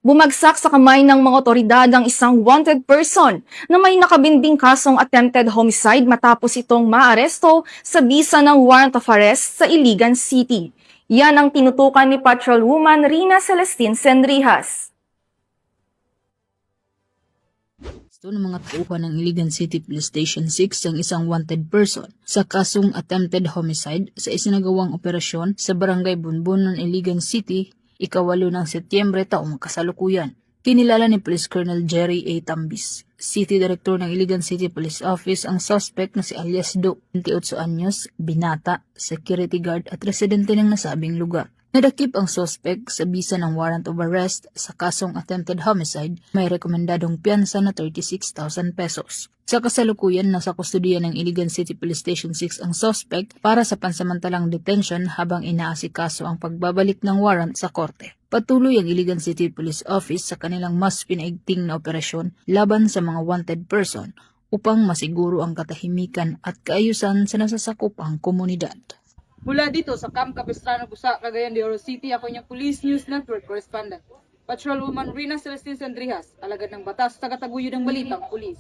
Bumagsak sa kamay ng mga otoridad ang isang wanted person na may nakabinding kasong attempted homicide matapos itong maaresto sa bisa ng warrant of arrest sa Iligan City. Yan ang tinutukan ni Patrolwoman Rina Celestine Senrijas. Gusto ng mga tauhan ng Iligan City Police Station 6 ang isang wanted person sa kasong attempted homicide sa isinagawang operasyon sa Barangay Bunbon ng Iligan City, ika-8 ng Setyembre taong kasalukuyan. Kinilala ni Police Colonel Jerry A. Tambis, City Director ng Iligan City Police Office, ang suspect na si alias Do, 28 anyos, binata, security guard at residente ng nasabing lugar. Nadakip ang suspect sa bisa ng warrant of arrest sa kasong attempted homicide, may rekomendadong piyansa na 36,000 pesos. Sa kasalukuyan, nasa kustudiya ng Iligan City Police Station 6 ang suspect para sa pansamantalang detention habang inaasikaso ang pagbabalik ng warrant sa korte. Patuloy ang Iligan City Police Office sa kanilang mas pinaigting na operasyon laban sa mga wanted person upang masiguro ang katahimikan at kaayusan sa nasasakupang komunidad. Mula dito sa Camp Capistrano, Busa, Cagayan de Oro City, ako yung Police News Network Correspondent. Patrolwoman Rina Celestine Senrijas, alagad ng batas, tagataguyod ng balitang pulis.